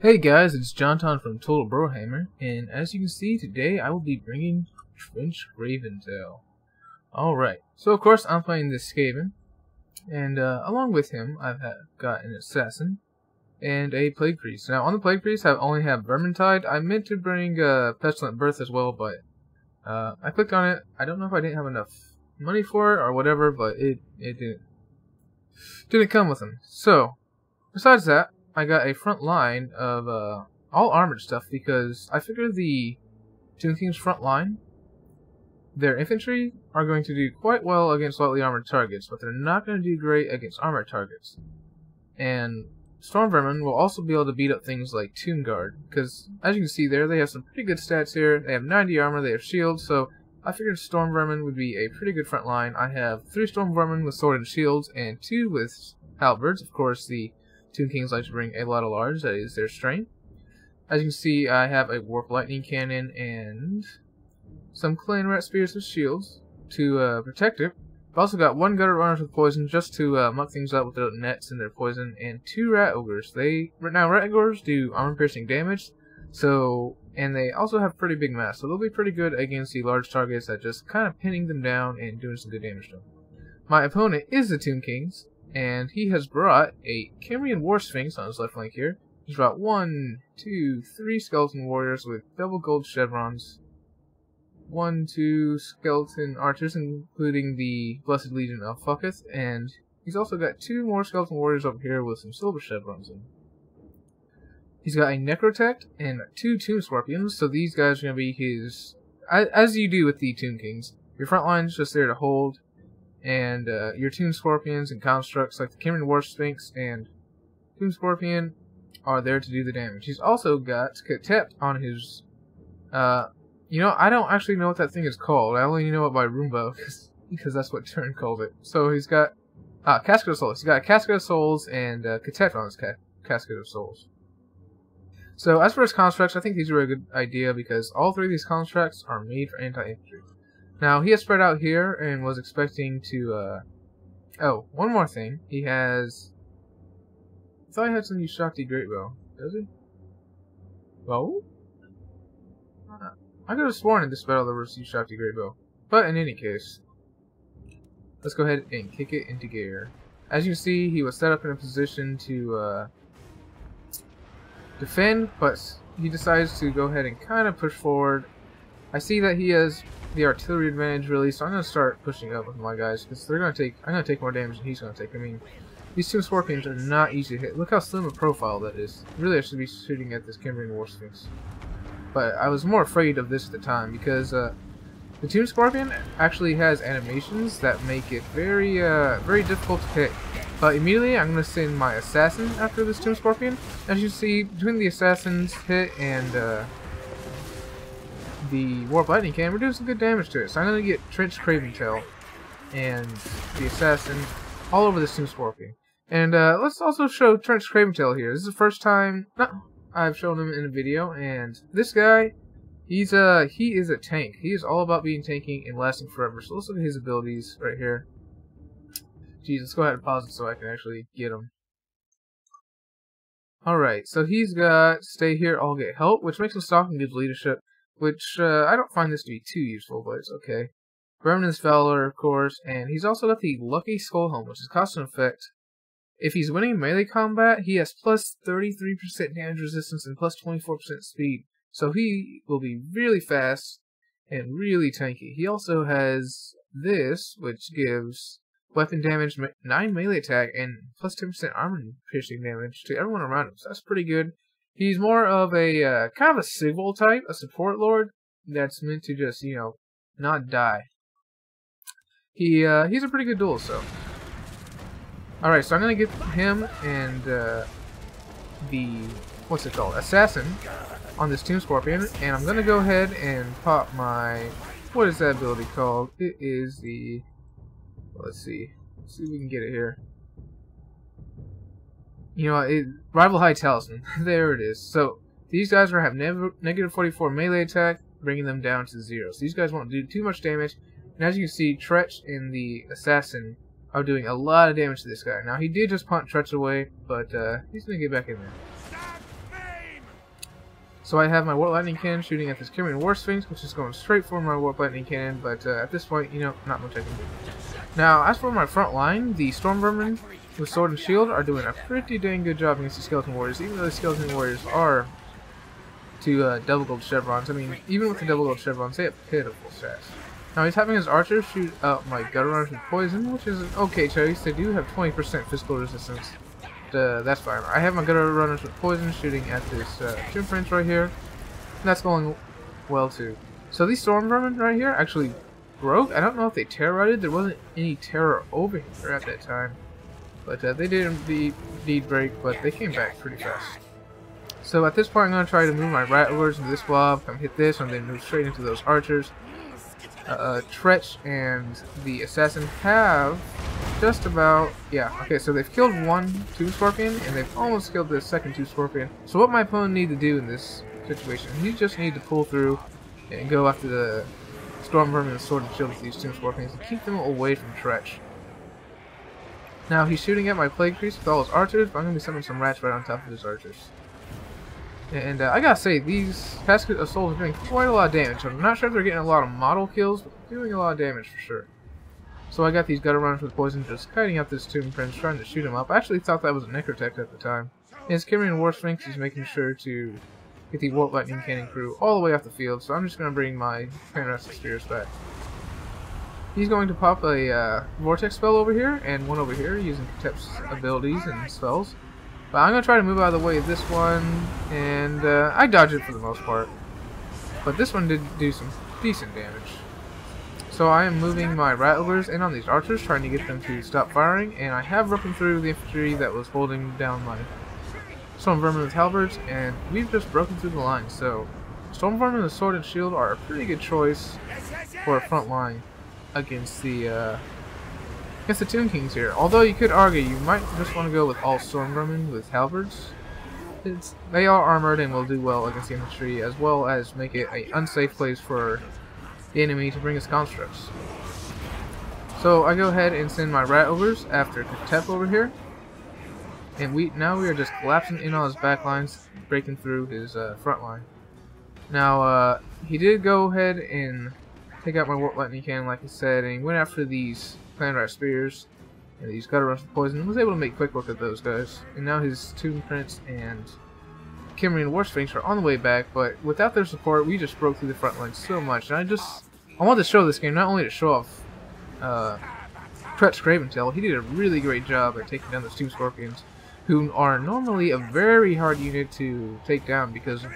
Hey guys, it's JonTaun from Total Brohammer, and as you can see, today I will be bringing Tretch Braventail. Alright, so of course I'm playing this Skaven, and along with him I've got an Assassin and a Plague Priest. Now on the Plague Priest I only have Vermintide. I meant to bring Pestilent Birth as well, but I clicked on it. I don't know if I didn't have enough money for it or whatever, but it didn't come with him. So, besides that, I got a front line of all armored stuff because I figure the Tomb King's front line, their infantry are going to do quite well against lightly armored targets, but they're not going to do great against armored targets. And Storm Vermin will also be able to beat up things like Tomb Guard, because as you can see there, they have some pretty good stats here. They have 90 armor, they have shields, so I figured Storm Vermin would be a pretty good front line. I have 3 Storm Vermin with sword and shields, and 2 with halberds. Of course, the Tomb Kings like to bring a lot of large, that is their strength. As you can see, I have a Warp Lightning Cannon and some Clan Rat Spears with shields to protect it. I've also got 1 Gutter Runners with poison just to muck things up with their nets and their poison, and 2 Rat Ogres. Now Rat Ogres do armor piercing damage, and they also have pretty big mass, so they'll be pretty good against the large targets at just kind of pinning them down and doing some good damage to them. My opponent is the Tomb Kings, and he has brought a Cimbrian War Sphinx on his left flank here. He's brought 1, 2, 3 Skeleton Warriors with double gold chevrons. 1, 2 Skeleton Archers, including the Blessed Legion of Khatept, and he's also got 2 more Skeleton Warriors over here with some silver chevrons in. He's got a Necrotect and 2 Tomb Scorpions, so these guys are going to be his... As you do with the Tomb Kings, your front line's just there to hold, and your Tomb Scorpions and constructs like the Cimbrian War Sphinx and Tomb Scorpion are there to do the damage. He's also got Khatept on his... I don't actually know what that thing is called. I only know it by Roomba, because that's what Turn called it. So he's got Casket of Souls. He's got a Casket of Souls and Khatept on his Casket of Souls. So as for his constructs, I think these are a good idea because all 3 of these constructs are made for anti-infantry. Now, he has spread out here and was expecting to, oh, one more thing. He has... I thought he had some new Shakti Greatbow. Does he? Well? I could have sworn in this battle there was new Shakti Greatbow. But in any case, let's go ahead and kick it into gear. As you can see, he was set up in a position to, defend, but he decides to go ahead and kind of push forward. I see that he has the artillery advantage really, so I'm going to start pushing up with my guys, because I'm going to take more damage than he's going to take. I mean, these 2 Scorpions are not easy to hit. Look how slim a profile that is. Really, I should be shooting at this Cimbrian War Sphinx. But I was more afraid of this at the time, because the Tomb Scorpion actually has animations that make it very, very difficult to hit. But immediately, I'm going to send my Assassin after this Tomb Scorpion. As you see, between the Assassin's hit and the Warp Lightning Cannon, we're doing some good damage to it. So I'm going to get Tretch Craventail and the Assassin all over this Tomb Scorpion. And let's also show Tretch Craventail here. This is the first time I've shown him in a video, and this guy, he is a tank. He is all about being tanky and lasting forever. So let's look at his abilities right here. Geez, let's go ahead and pause it so I can actually get him. Alright, so he's got Stay Here, I'll Get Help, which makes him stalk and gives leadership, which I don't find this to be too useful, but it's okay. Remnant's Valor, of course, and he's also got the Lucky Skull Helm, which is cost and effect. If he's winning melee combat, he has plus 33% damage resistance and plus 24% speed, so he will be really fast and really tanky. He also has this, which gives weapon damage, 9 melee attack, and plus 10% armor piercing damage to everyone around him, so that's pretty good. He's more of a, kind of a Sigil type, a support lord, that's meant to just, not die. He's a pretty good duelist, so. Alright, so I'm gonna get him and, what's it called, Assassin on this Tomb Scorpion, and I'm gonna go ahead and pop my, what is that ability called? It is the, let's see if we can get it here. Rival High Talisman. There it is. So these guys have negative 44 melee attack, bringing them down to 0. So these guys won't do too much damage. And as you can see, Tretch and the Assassin are doing a lot of damage to this guy. Now he did just punt Tretch away, but he's gonna get back in there. So I have my Warp Lightning Cannon shooting at this Kimmerin War Sphinx, which is going straight for my Warp Lightning Cannon, but at this point, you know, not much I can do. Now, as for my front line, the Storm Vermin with Sword and Shield are doing a pretty dang good job against the Skeleton Warriors, even though the Skeleton Warriors are to double gold chevrons. I mean, even with the double gold chevrons, they have pitiful stats. Now, he's having his archers shoot out my Gutter Runners with poison, which is an okay choice. They do have 20% physical resistance. That's fine. I have my Gutter Runners with poison shooting at this Tomb Prince right here. And that's going well too. So these Storm Vermin right here actually broke. I don't know if they terrorized. There wasn't any terror over here at that time. But they did indeed break, but they came back pretty fast. So at this point I'm going to try to move my Rattlers into this blob, come hit this, and then move straight into those archers. Tretch and the Assassin have just about, yeah, okay, so they've killed one Tomb Scorpion, and they've almost killed the second Tomb Scorpion. So what my opponent need to do in this situation, he just need to pull through and go after the Storm Vermin and Sword and Shield with these Tomb Scorpions and keep them away from Tretch. Now he's shooting at my Plague Priest with all his archers, but I'm going to be summoning some rats right on top of his archers. And I gotta say, these Casket of Souls are doing quite a lot of damage. I'm not sure if they're getting a lot of model kills, but they're doing a lot of damage for sure. So I got these Gutter Runners with poison just kiting out this Tomb Prince, trying to shoot him up. I actually thought that was a Necrotech at the time. And his Kimmerin War Sphinx is making sure to get the Warp Lightning Cannon crew all the way off the field, so I'm just going to bring my Panorastic Spears back. He's going to pop a Vortex spell over here, and one over here, using Khatept's abilities and spells. But I'm going to try to move out of the way of this one, and I dodged it for the most part. But this one did do some decent damage. So I am moving my Rattlers in on these archers, trying to get them to stop firing, and I have broken through the infantry that was holding down my Storm Vermin with halberds, and we've just broken through the line. So Storm Vermin with Sword and Shield are a pretty good choice for a front line against the Tomb Kings here. Although you could argue you might just want to go with all Storm Vermin with halberds. They are armored and will do well against the infantry, as well as make it an unsafe place for the enemy to bring his constructs. So I go ahead and send my Rattlers after Khatept over here, and now we are just collapsing in on his back lines, breaking through his front line. Now he did go ahead and take out my Warp Lightning Cannon, like I said, and he went after these Clan-Rat Spears and these Gutter Runners with poison, and was able to make quick work of those guys. And now his Tomb Prince and Kimmerin War Sphinx are on the way back, but without their support, we just broke through the front line so much. And I wanted to show this game not only to show off Tretch Craventail. He did a really great job at taking down those Tomb Scorpions, who are normally a very hard unit to take down because of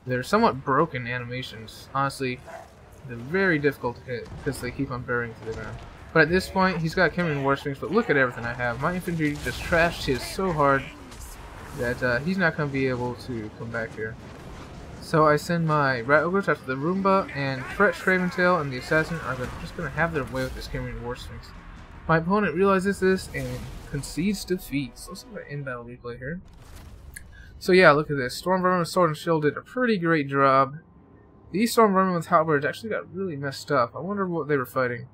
their somewhat broken animations. Honestly, they're very difficult to hit because they keep on burying to the ground. But at this point, he's got Kimmerin War Sphinx, but look at everything I have. My infantry just trashed his so hard that he's not going to be able to come back here. So I send my Rattlers after the Roomba, and Tretch Craventail and the Assassin are just going to have their way with this Kimmerin War Sphinx. My opponent realizes this and concedes defeat. So let's look at in battle replay here. So yeah, look at this. Storm Vermin with Sword and Shield did a pretty great job. These Storm Vermin with halberds actually got really messed up. I wonder what they were fighting.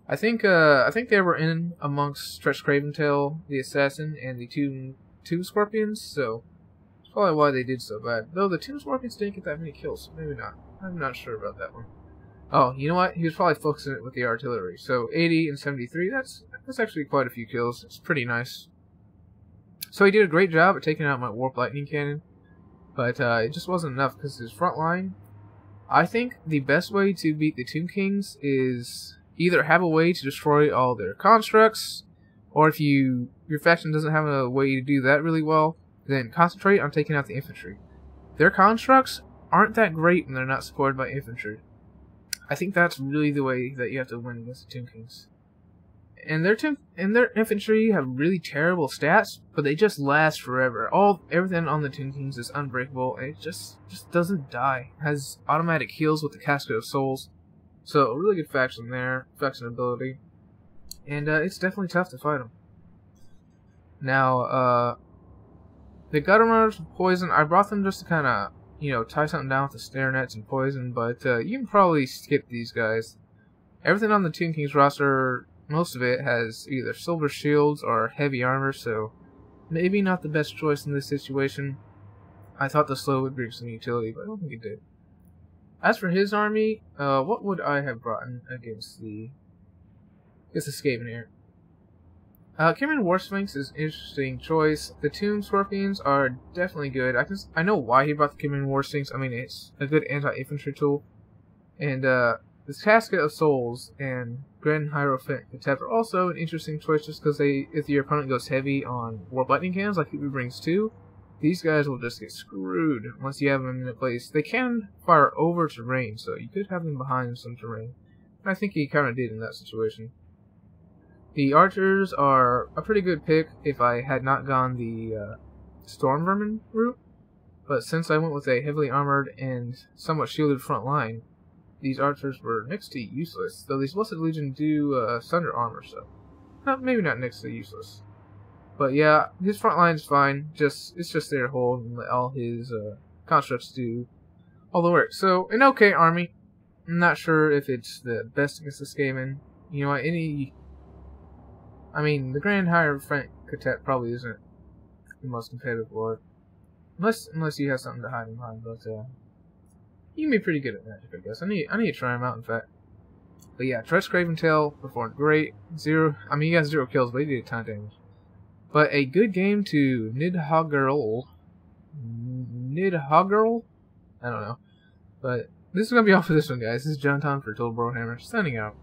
I think they were in amongst Tretch Craventail, the Assassin, and the two Scorpions, so that's probably why they did so bad. Though the Tomb Scorpions didn't get that many kills, so maybe not. I'm not sure about that one. Oh, you know what? He was probably focusing it with the artillery. So 80 and 73, that's actually quite a few kills. It's pretty nice. So he did a great job at taking out my Warp Lightning Cannon, but it just wasn't enough because his front line. I think the best way to beat the Tomb Kings is either have a way to destroy all their constructs, or if your faction doesn't have a way to do that really well, then concentrate on taking out the infantry. Their constructs aren't that great when they're not supported by infantry. I think that's really the way that you have to win against the Tomb Kings. And their infantry have really terrible stats, but they just last forever. Everything on the Tomb Kings is unbreakable, and it just doesn't die. It has automatic heals with the Casket of Souls. So a really good faction there, faction ability. And it's definitely tough to fight them. Now, the Gutter Runners with poison, I brought them just to kind of, tie something down with the snare nets and poison, but you can probably skip these guys. Everything on the Tomb Kings roster, most of it has either silver shields or heavy armor, so maybe not the best choice in this situation. I thought the slow would bring some utility, but I don't think it did. As for his army, what would I have brought against the Skaven here? Cameron War Sphinx is an interesting choice. The Tomb Scorpions are definitely good. I know why he brought the Cameron War Sphinx. I mean, it's a good anti-infantry tool. And this Casket of Souls and Grand Hierophant Khatept are also an interesting choice just because if your opponent goes heavy on Warp Lightning Cannons, like he brings 2, these guys will just get screwed once you have them in a place. They can fire over terrain, so you could have them behind some terrain. And I think he kind of did in that situation. The archers are a pretty good pick if I had not gone the Storm Vermin route, but since I went with a heavily armored and somewhat shielded front line, these archers were next to useless, though these Blessed Legion do Sunder armor, so maybe not next to useless. But yeah, his front line is fine, it's just there to hold and let all his constructs do all the work. So, an okay army. I'm not sure if it's the best against the Skaven. You know what, I mean, the Grand Hierophant Khatept probably isn't the most competitive lord. Unless you have something to hide behind, but you can be pretty good at magic, I guess. I need to try him out, in fact. But yeah, Tretch Craventail performed great. I mean, he got 0 kills, but he did a ton of damage. But a good game to Nidhoggerl? I don't know. But this is going to be all for this one, guys. This is JonTaun for Total Brohammer, signing out.